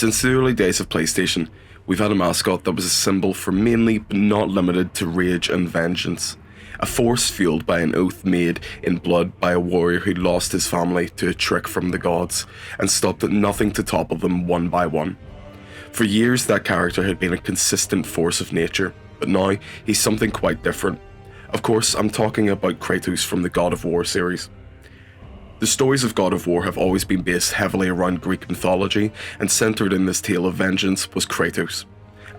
Since the early days of PlayStation, we've had a mascot that was a symbol for mainly but not limited to rage and vengeance. A force fueled by an oath made in blood by a warrior who lost his family to a trick from the gods and stopped at nothing to topple them one by one. For years that character had been a consistent force of nature, but now he's something quite different. Of course, I'm talking about Kratos from the God of War series. The stories of God of War have always been based heavily around Greek mythology, and centred in this tale of vengeance was Kratos.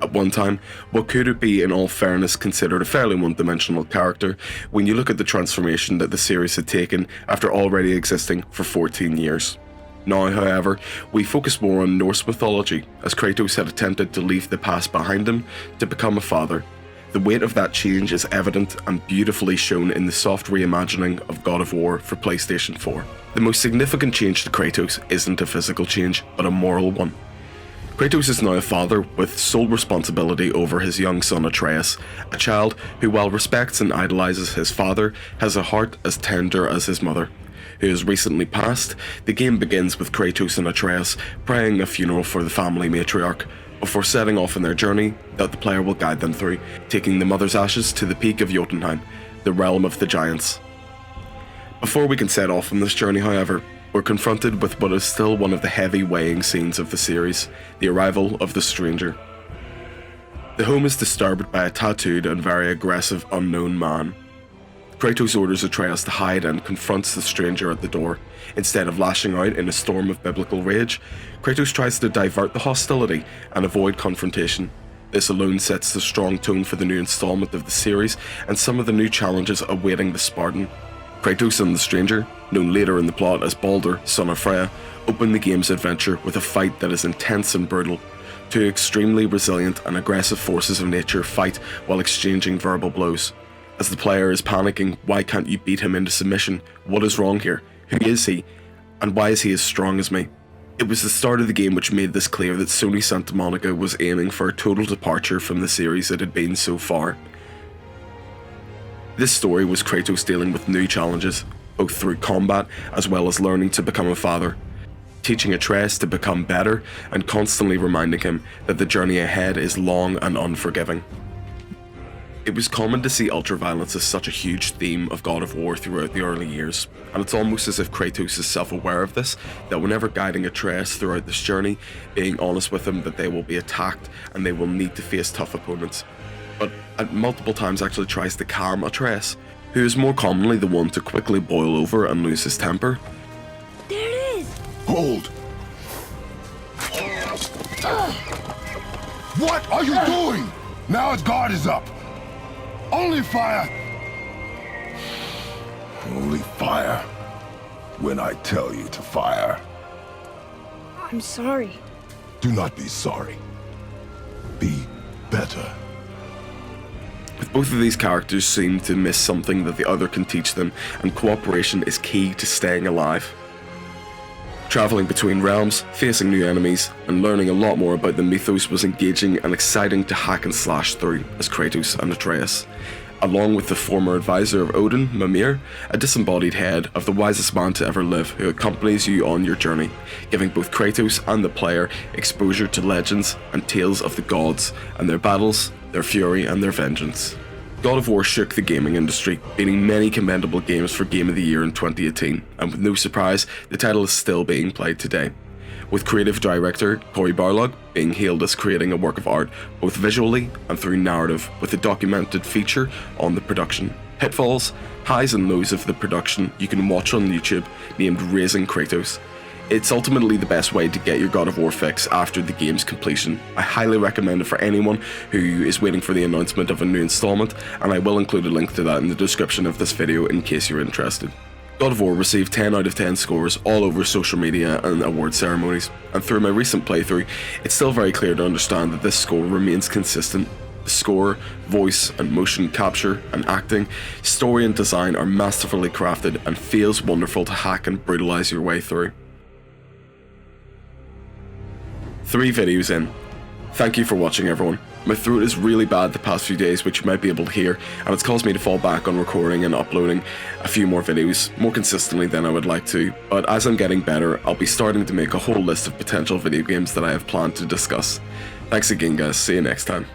At one time, what could it be in all fairness considered a fairly one-dimensional character when you look at the transformation that the series had taken after already existing for 14 years. Now, however, we focus more on Norse mythology, as Kratos had attempted to leave the past behind him to become a father. The weight of that change is evident and beautifully shown in the soft reimagining of God of War for PlayStation 4. The most significant change to Kratos isn't a physical change, but a moral one. Kratos is now a father with sole responsibility over his young son Atreus, a child who, while respects and idolizes his father, has a heart as tender as his mother. Who has recently passed. The game begins with Kratos and Atreus praying a funeral for the family matriarch, before setting off on their journey that the player will guide them through, taking the mother's ashes to the peak of Jotunheim, the realm of the giants. Before we can set off on this journey, however, we're confronted with what is still one of the heavy weighing scenes of the series, the arrival of the stranger. The home is disturbed by a tattooed and very aggressive unknown man. Kratos orders Atreus to hide and confronts the stranger at the door. Instead of lashing out in a storm of biblical rage, Kratos tries to divert the hostility and avoid confrontation. This alone sets the strong tone for the new installment of the series and some of the new challenges awaiting the Spartan. Kratos and the stranger, known later in the plot as Baldur, son of Freya, open the game's adventure with a fight that is intense and brutal. Two extremely resilient and aggressive forces of nature fight while exchanging verbal blows. As the player is panicking, why can't you beat him into submission? What is wrong here? Who is he? And why is he as strong as me? It was the start of the game which made this clear that Sony Santa Monica was aiming for a total departure from the series it had been so far. This story was Kratos dealing with new challenges, both through combat as well as learning to become a father, teaching Atreus to become better and constantly reminding him that the journey ahead is long and unforgiving. It was common to see ultraviolence as such a huge theme of God of War throughout the early years, and it's almost as if Kratos is self-aware of this, that whenever guiding Atreus throughout this journey, being honest with him that they will be attacked and they will need to face tough opponents. But at multiple times actually tries to calm Atreus, who is more commonly the one to quickly boil over and lose his temper. There it is! Hold! What are you doing? Now his guard is up. Only fire! Only fire when I tell you to fire. I'm sorry. Do not be sorry. Be better. With both of these characters seem to miss something that the other can teach them, and cooperation is key to staying alive. Travelling between realms, facing new enemies, and learning a lot more about the mythos was engaging and exciting to hack and slash through as Kratos and Atreus, along with the former advisor of Odin, Mimir, a disembodied head of the wisest man to ever live who accompanies you on your journey, giving both Kratos and the player exposure to legends and tales of the gods and their battles, their fury and their vengeance. God of War shook the gaming industry, beating many commendable games for Game of the Year in 2018, and with no surprise, the title is still being played today, with creative director Cory Barlog being hailed as creating a work of art both visually and through narrative, with a documented feature on the production. Pitfalls, highs and lows of the production you can watch on YouTube, named Raising Kratos. It's ultimately the best way to get your God of War fix after the game's completion. I highly recommend it for anyone who is waiting for the announcement of a new installment, and I will include a link to that in the description of this video in case you're interested. God of War received 10 out of 10 scores all over social media and award ceremonies, and through my recent playthrough, it's still very clear to understand that this score remains consistent. The score, voice and motion capture and acting, story and design are masterfully crafted and feels wonderful to hack and brutalize your way through. 3 videos in. Thank you for watching, everyone. My throat is really bad the past few days, which you might be able to hear, and it's caused me to fall back on recording and uploading a few more videos, more consistently than I would like to, but as I'm getting better, I'll be starting to make a whole list of potential video games that I have planned to discuss. Thanks again guys, see you next time.